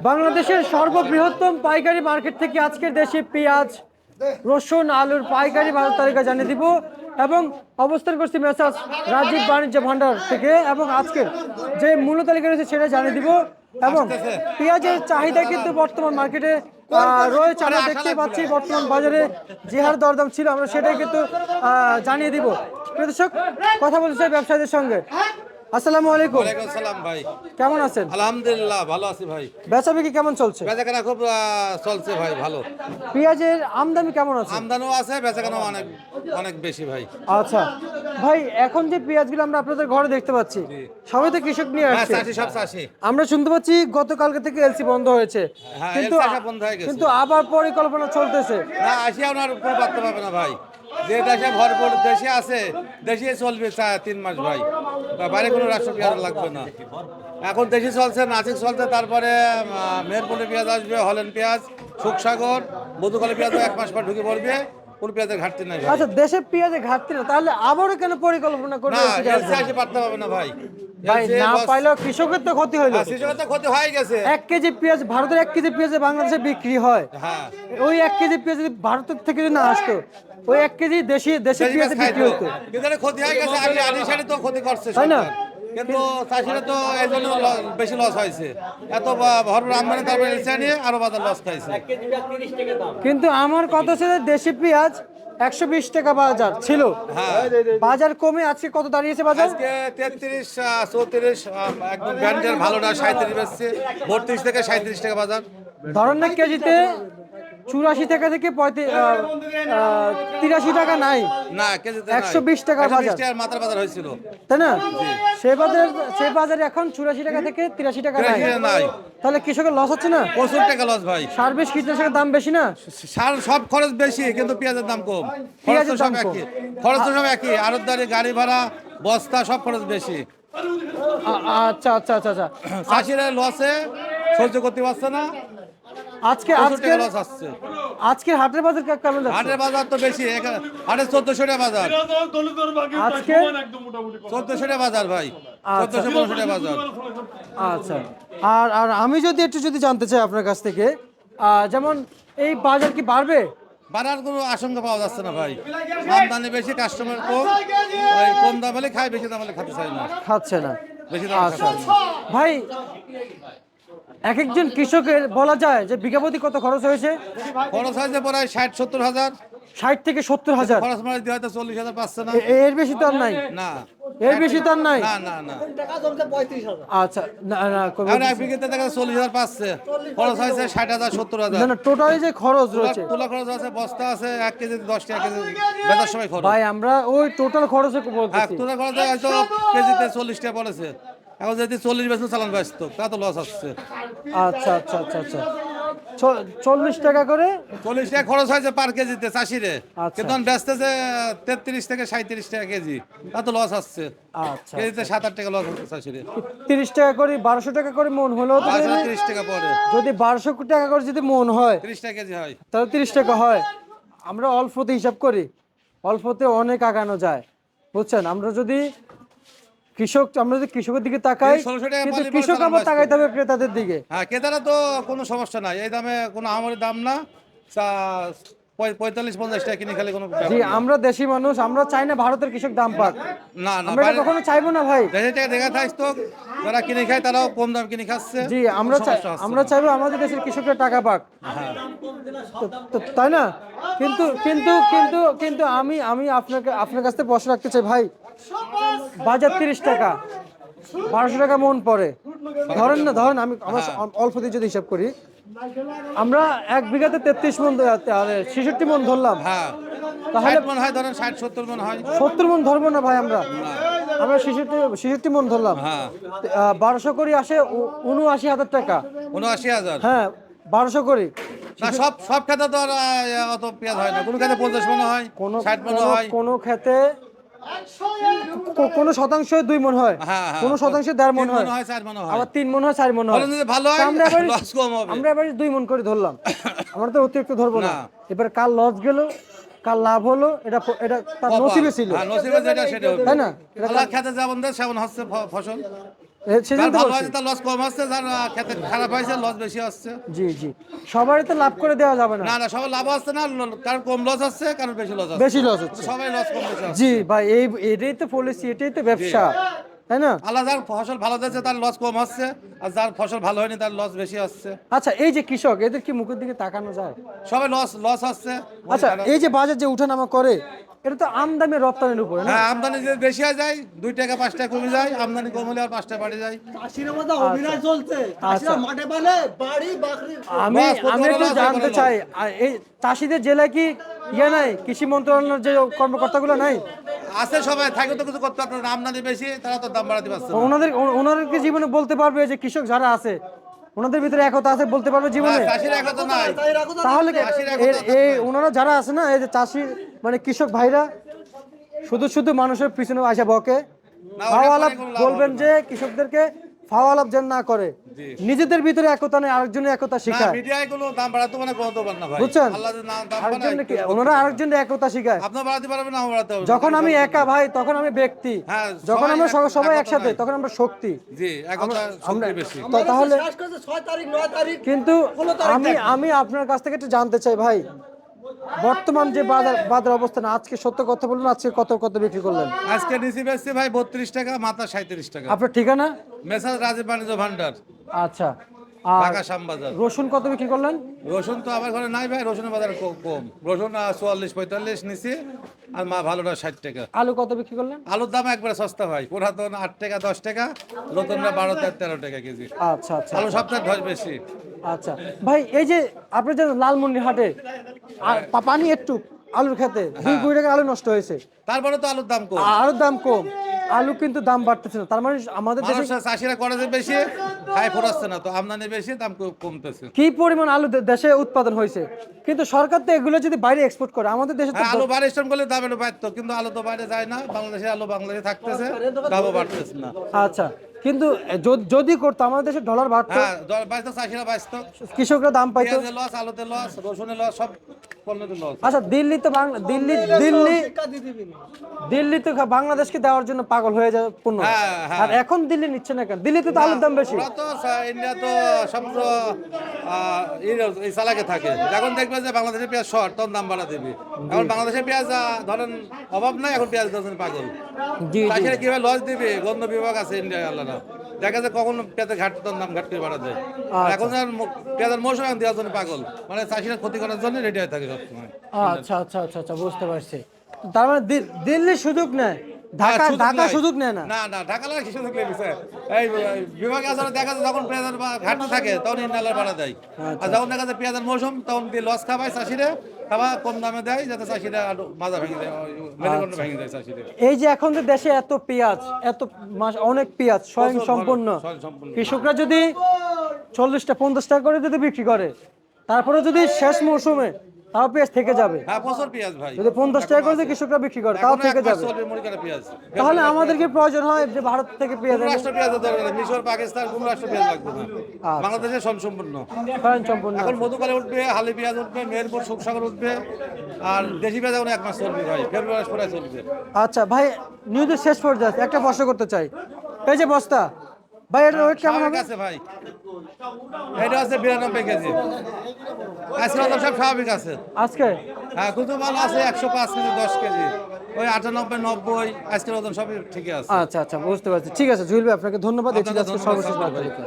বাংলাদেশের সর্ববৃহত্তম পাইকারি মার্কেট থেকে আজকের দেশে পেঁয়াজ, রসুন, আলুর পাইকারি বাজার তালিকা জানিয়ে দিব এবং অবস্থান করছি মেসার্স রাজীব বাণিজ্য ভান্ডার থেকে এবং আজকের যে মূল্য তালিকা রয়েছে সেটা জানিয়ে দিব এবং পেঁয়াজের চাহিদা কিন্তু বর্তমান মার্কেটে রয়েছে। আমরা দেখতে পাচ্ছি বর্তমান বাজারে যে হার দরদাম ছিল আমরা সেটাই কিন্তু জানিয়ে দিব। দর্শক, কথা বলতে চাই ব্যবসায়ীদের সঙ্গে। আসসালামু আলাইকুম। ওয়ালাইকুম আসসালাম ভাই। কেমন আছেন? আলহামদুলিল্লাহ ভালো আছি ভাই। বেচাবিক্রি কেমন চলছে? বেচাকেনা খুব চলছে ভাই, ভালো। পেঁয়াজের আমদানি কেমন আছে? আমদানিও আছে, বেচাকেনাও অনেক অনেক বেশি ভাই। আচ্ছা ভাই, এখন যে পেঁয়াজগুলো আমরা আপনাদের ঘরে দেখতে পাচ্ছি সবাই তো কৃষক নিয়ে হ্যাঁ, আসছে। চাষি সব চাষি। আমরা শুনতে পাচ্ছি গতকালকে থেকে এলসি বন্ধ হয়েছে, হ্যাঁ, কিন্তু এলসি আসা বন্ধ হয়ে গেছে। কিন্তু আবার পরিকল্পনা চলতেছে। না, আসিয়া ওনার কোনো পারতে পারবে না ভাই। যে দেশে ভরপুর দেশে আছে, দেশে চলবে 3 মাস ভাই, বাইরে কোনো রাষ্ট্র পেঁয়াজ লাগবে না। এখন দেশে চলছে, নাসিক চলছে, তারপরে মেহেরপুরে পেঁয়াজ আসবে, হলেন পেঁয়াজ, সুখসাগর, মধুকালী পেঁয়াজ 1 মাস পর ঢুকে পড়বে। কোন পেঁয়াজের ঘাটতি নাই ভাই। আচ্ছা, দেশে পেঁয়াজের ঘাটতি না, তাহলে আবারও কেন পরিকল্পনা করবে? না, এলসি আসে পারতে পারবে না ভাই। ভাই না পাইলেও কৃষকের তো ক্ষতি হইলো। কৃষকের তো ক্ষতি হয়ে গেছে। 1 কেজি পেঁয়াজ, ভারতের 1 কেজি পেঁয়াজ বাংলাদেশে বিক্রি হয়। হ্যাঁ, ওই 1 কেজি পেঁয়াজ যদি ভারতের থেকে যদি না আসতো, ওই 1 কেজি দেশি পেঁয়াজ বিক্রি হতো। কিন্তু ক্ষতি হয়ে গেছে, আগে সাইডে তো ক্ষতি করছে, তাই না? কিন্তু চাষিরা তো এই জন্য বেশি লস হয়েছে। এত ভরপুর আমদানি, তারপরে এলসি নিয়ে আরো বাজার লস খাইছে। কিন্তু আমার কথা ছিল দেশি পেঁয়াজ 120 টাকা বাজার ছিল। হ্যাঁ, বাজার কমে আজকে কত দাঁড়িয়েছে বাজার? আজকে 33, 34, একদম ব্র্যান্ডের ভালো না 37 বেচছে, 32 থেকে 37 টাকা বাজার। ধরেন না কেজিতে 84 টাকা থেকে 83 টাকা নাই, না কেজিতে 120 টাকা বাজার, 120 টাকার মাথার বাজার হয়েছিল, তাই না? সেই বাজারে এখন 84 টাকা থেকে 83 টাকা নাই। নাই। তাহলে কৃষকের লস হচ্ছে না? 75 টাকা লস ভাই। সার বিষ কীটনাশকের দাম বেশি না? সার সব খরচ বেশি, কিন্তু পেঁয়াজের দাম কম। পেঁয়াজের দাম কম। খরচ তো সব একই, আড়তদারি, গাড়ি ভাড়া, বস্তা, সব খরচ বেশি। আচ্ছা আচ্ছা আচ্ছা আচ্ছা। চাষিরা লসে সহ্য করতে পারছে না। আজকে লস আসছে। আজকে হাটের বাজার কেমন যাচ্ছে? হাটের বাজার তো বেশি, হাটে 1400 টাকা বাজার। আজকে 1400 টাকা বাজার ভাই, 1400-1500 টাকা বাজার। আচ্ছা, আর আর আমি যদি জানতে চাই আপনার কাছ থেকে, যেমন এই বাজার কি বাড়বে? বাড়ার কোনো আশঙ্কা পাওয়া যাচ্ছে না ভাই। আমদানি বেশি, কাস্টমার কম, ওই কম দাম হলে খায়, বেশি দাম হলে খেতে চায় না, খাচ্ছে না। বেশি দাম আচ্ছা খাচ্ছে না। ভাই, এক একজন কৃষকের বলা যায় যে বিঘাপতি কত খরচ হয়েছে? খরচ হয়েছে প্রায় 60-70 হাজার। 60 থেকে 70 হাজার। খরচ মানে দিয়ে হয়তো 40 হাজার পাচ্ছে না। এর বেশি তো আর নাই। না, এর বেশি তো আর নাই। না, না, না। আচ্ছা, না না এখন এক বিঘাতে দেখা 40 হাজার পাচ্ছে, খরচ হয়েছে 60 হাজার 70 হাজার। না, টোটালি যে খরচ রয়েছে, তুলা খরচ আছে, বস্তা আছে, 1 কেজি 10 টাকা কেজি বেচার সময় খরচ। ভাই আমরা ওই টোটাল খরচে হ্যাঁ, বলতেছি। তুলা খরচ হয়তো কেজিতে 40 টাকা পড়েছে। এখন যদি 40 বেচলে চালান ব্যস্ত, তা তো লস আসছে। আচ্ছা আচ্ছা আচ্ছা আচ্ছা, 40 টাকা করে 40 টাকা খরচ হয়েছে পার কেজিতে চাষিরে, আচ্ছা। কিন্তু বেচতেছে 33 থেকে 37 টাকা কেজি, তা তো লস আসছে। আচ্ছা, কেজিতে 7-8 টাকা লস হচ্ছে চাষিরে। 30 টাকা করে 1200 টাকা করে মন হলেও তো 30 টাকা পড়ে, যদি 1200 টাকা করে যদি মন হয় 30 টাকা কেজি হয়। তাহলে 30 টাকা হয়। আমরা অল্পতে হিসাব করি, অল্পতে অনেক আগানো যায়, বুঝছেন? আমরা যদি কৃষকের দিকে তাকাই, 1600 টাকা কিন্তু পালি কৃষক বড় আবার চালান তাকাইতে হবে ক্রেতাদের দিকে। হ্যাঁ, ক্রেতারা তো কোনো সমস্যা নাই, এই দামে কোনো আমাদের দাম না। 45-50 টাকা কিনে খেলে কোনো ব্যাপার জি, না। আমরা দেশি মানুষ, আমরা চাই না ভারতের কৃষক দাম পাক। না, না, আমরা এটা কখনো চাইবো না ভাই। দেশের টাকা দেখা থাকতো, যারা কিনে খায় তারাও কম দাম কিনে খাচ্ছে। জি, কোনো সমস্যা হচ্ছে আমরা না। চাইবো আমাদের দেশের কৃষকরা টাকা পাক, হ্যাঁ, তাই না? কিন্তু কিন্তু কিন্তু কিন্তু আমি আপনার কাছ থেকে প্রশ্ন রাখতে চাই ভাই, বাজার 30 টাকা, 1200 টাকা মন পড়ে, ধরেন আমি আমরা অল্প দিয়ে যদি হিসাব করি, আমরা 1 বিঘাতে 33 মন 66 মন ধরলাম, হ্যাঁ, তাহলে 60 মন হয়, ধরেন 60-70 মন হয়। 70 মন ধরবো না ভাই, আমরা 66 মন ধরলাম। হ্যাঁ, 1200 করে আসে 79,000 টাকা। 79,000। হ্যাঁ, 1200 করে। না, সব খেতে তো আর অত পেঁয়াজ হয় না, কোনো খেতে 50 মন হয়, 60 মন হয়। কোনো ক্ষেতে কোনো শতাংশে 2 মন হয়, হ্যাঁ, হ্যাঁ, কোনো শতাংশে 1.5 মন 3 হয়, মন হয়, 4 মন হয়। আবার 3 মন হয়, 4 মন হয়। ফলন যদি ভালো হয়, লস কম হবে। আমরা এবারে 2 মন করে ধরলাম, আমরা তো অতিরিক্ত ধরবো না। না। এবার কাল লস গেল, কাল লাভ হলো, এটা তার নসিবে ছিল, হ্যাঁ, নসিবে যেটা সেটা হবে। তাই না? আল্লাহ খেতে যেমন দেয় সেমন হচ্ছে ফসল। সেদিন যার তো ভালো বলছি। হয়েছে তার লস কম আসছে, যার খেতে খারাপ হয়েছে লস বেশি আসছে। জি জি, সবারই তো লাভ করে দেওয়া যাবে না। না না, সবার লাভ আসছে না, কারণ কম লস আসছে, কারণ বেশি লস আসছে। বেশি লস হচ্ছে। সবাই লস কম বেশি আসছে। জি ভাই, এটাই তো পলিসি, এটাই তো ব্যবসা, তাই না? আল্লাহ যার ফসল ভালো দিয়েছে তার লস কম আসছে, আর যার ফসল ভালো হয়নি তার লস বেশি আসছে। আচ্ছা, এই যে কৃষক, এদের কি মুখের দিকে তাকানো যায়? সবাই লস লস আসছে। আচ্ছা, এই যে বাজার যে উঠানামা করে, এটা তো আমদানি রপ্তানির উপরে না? হ্যাঁ, আমদানি যে বেশি হয়ে যায় 2 টাকা 5 টাকা কমে যায়, আমদানি কম হলে আর 5 টাকা বাড়ে যায়। চাষির মধ্যে অভিনয় চলছে, চাষিরা মাঠে পালে বাড়ি বাকরি। আমি বাস, প্রতি আমি একটু বড় লস, জানতে বড় চাই, এই চাষিদের জেলায় কি নাই, কৃষি মন্ত্রণালয়ের যে কর্মকর্তাগুলো নাই? আছে, সবাই থাকে তো কিছু করতে পারতো না, আমদানি বেশি, তারা তো দাম বাড়াতে পারছে না। ওনাদেরকে জীবনে বলতে পারবে যে কৃষক যারা আছে ওনাদের ভিতরে একতা আছে, বলতে পারবে জীবনে? না, চাষির একতা নাই। তাহলে চাষির একতা এই ওনারা যারা আছে না, এই যে চাষি মানে কৃষক ভাইরা শুধু শুধু মানুষের পিছনে আসে বকে, না, ফাও ওটা আলাপ করে কোনো লাভ বলবেন হবে না। যে কৃষকদেরকে ফাও আলাপ যেন না করে, জি। নিজেদের ভিতরে একতা নেই, আরেকজনের একতা না, শিখায়, মিডিয়ায় কোনো দাম বাড়াতে পারে না, কমাতে পারে না ভাই। বুঝছেন? আল্লাহ যদি না দাম বাড়ায়, আরেকজনকে ওনারা আরেকজনের একতা শিখায়। আপনার বাড়াতে পারবে না, আমার বাড়াতে হবে না। যখন আমি একা ভাই তখন আমি ব্যক্তি, হ্যাঁ, যখন সবাই আমরা সবাই একতা একসাথে নাই। তখন আমরা শক্তি। জি, একতা শক্তি বেশি। তো তাহলে শেষ করেছে 6 তারিখ 9 তারিখ। কিন্তু 16 তারিখ আমি আপনার কাছ থেকে একটু জানতে চাই ভাই, বর্তমান যে বাজার অবস্থান, আজকে সত্য কথা বলুন, আজকে কত বিক্রি করলেন? আজকে নিচে বেচছি ভাই 32 টাকা, মাথা 37 টাকা। আপনার ঠিকানা? মেসাজ রাজীব বাণিজ্য ভান্ডার, আচ্ছা, আর ঢাকা শ্যামবাজার। রসুন কত বিক্রি করলেন? রসুন তো আমার ঘরে নাই ভাই, রসুনের বাজার কম। রসুন 44-45 নিচে, আর ভালোটা 60 টাকা। আলু কত বিক্রি করলেন? আলুর দাম একবারে সস্তা ভাই, পুরাতন 8 টাকা 10 টাকা, নতুনরা 12-13 টাকা কেজি। আচ্ছা আচ্ছা আলু সপ্তাহে ধস বেশি। আচ্ছা ভাই, এই যে আপনি যে লালমন্ডি হাটে পানি একটু আলুর খেতে 2 টাকা আলু নষ্ট হয়েছে, তারপরে তো আলুর দাম কম। আলুর দাম কম, আলু কিন্তু দাম বাড়তেছে না, তার মানে আমাদের দেশে মানুষ চাষিরা করে যে বেশি, খাই ফোরাচ্ছে না, তো আমদানি বেশি, দাম কমতেছে। কি পরিমাণ আলু দেশে উৎপাদন হয়েছে, কিন্তু সরকার তো এগুলো যদি বাইরে এক্সপোর্ট করে, আমাদের দেশে তো হ্যাঁ, আলু বাইরে স্টোন করলে দাম একটু বাড়তো, কিন্তু আলু তো বাইরে যায় না, বাংলাদেশে আলু বাংলাদেশে থাকতেছে, দামও বাড়তেছে না। আচ্ছা, কিন্তু যদি করতো আমাদের দেশে ডলার বাড়তো, হ্যাঁ, বাঁচতো, চাষিরা বাঁচতো। কৃষকরা দাম পাইতো। পেঁয়াজের লস, আলুতে লস, রসুনে লস, সব পণ্যতে লস। আচ্ছা, দিল্লি তো দিল্লি তো বাংলাদেশকে দেওয়ার জন্য পাগল হয়ে যায় পণ্য, হ্যাঁ, হ্যাঁ। আর এখন দিল্লি নিচ্ছে না কেন? দিল্লিতে তো আলুর দাম বেশি। ওরা তো ইন্ডিয়া তো সমুদ্র এই চালাকে থাকে, যখন দেখবে যে বাংলাদেশের পেঁয়াজ শর্ট, তখন দাম বাড়া দেবে। এখন বাংলাদেশের পেঁয়াজ ধরেন অভাব নাই, এখন পেঁয়াজ দেওয়ার জন্য পাগল। জি জি, চাষিরা কিভাবে লস দিবে, গন্ধ বিভাগ আছে ইন্ডিয়ায় আলাদা, দেখা যায় কখন পেঁয়াজের ঘাটতি, তখন দাম ঘাট করে বাড়া যায়। আর এখন আর পেঁয়াজের মৌসুম এখন দেওয়ার জন্য পাগল, মানে চাষিরা ক্ষতি করার জন্য রেডি হয়ে থাকে সবসময়। আচ্ছা আচ্ছা আচ্ছা আচ্ছা, বুঝতে পারছি। তার মানে দিল্লি সুযোগ নেয়, ঢাকা হ্যাঁ, ঢাকা নাই। সুযোগ নেয় না। না না, ঢাকা লাগে কি সুযোগ লেগেছে? এই বিভাগে আসলে দেখা যায় যখন পেঁয়াজের ঘাটতি থাকে তখন ইন্ডালার বাড়া দেয়, আর যখন দেখা যায় পেঁয়াজের মৌসুম তখন দিয়ে লস খাবায় চাষিরা, খাওয়া কম দামে দেয়, যাতে চাষিরা আরো মাজা ভেঙে যায়, মেরুদণ্ড ভেঙে যায় চাষিদের। এই যে এখন যে দেশে এত পেঁয়াজ, এত অনেক পেঁয়াজ স্বয়ং সম্পূর্ণ, স্বয়ংসম্পূর্ণ। কৃষকরা যদি 40টা 50 টাকা করে যদি বিক্রি করে, তারপরে যদি শেষ মৌসুমে তাও পেঁয়াজ থেকে যাবে, হ্যাঁ, প্রচুর পেঁয়াজ ভাই। যদি 50 টাকা করে যদি কৃষকরা বিক্রি করে তাও এখনো থেকে এক মাস যাবে, চলবে মুড়িকাটা পেঁয়াজ। তাহলে আমাদের কি প্রয়োজন হয় যে ভারত থেকে পেঁয়াজ কোন এনে রাষ্ট্র পেঁয়াজের দরকার নেই, মিশর, পাকিস্তান, কোন রাষ্ট্র পেঁয়াজ লাগবে না। বাংলাদেশে স্বয়ংসম্পূর্ণ। স্বয়ং সম্পূর্ণ? এখন মধুকালে উঠবে, হালি পেঁয়াজ উঠবে, মেহেরপুর, সুখসাগর উঠবে, আর দেশি পেঁয়াজ এখন 1 মাস চলবে ভাই, ফেব্রুয়ারি পরে চলবে। আচ্ছা ভাই, নিউজের শেষ পর্যায়ে একটা প্রশ্ন করতে চাই, এই যে বস্তা ভাই, এটার ওয়েট কেমন স্বাভাবিক হবে? আছে ভাই, এটা হচ্ছে 92 কেজি। আজকে ওদের সব স্বাভাবিক আছে। আজকে হ্যাঁ, কিন্তু মাল আছে 105 কেজি, 10 কেজি, ওই 98, 90, আজকের ওজন সবই ঠিকই আছে। আচ্ছা আচ্ছা, বুঝতে পারছি। ঠিক আছে জুয়েল ভাই, আপনাকে ধন্যবাদ। এই ছিল আপনাকে আজকে ধন্যবাদ, সর্বশেষ ভাই। বার্তা।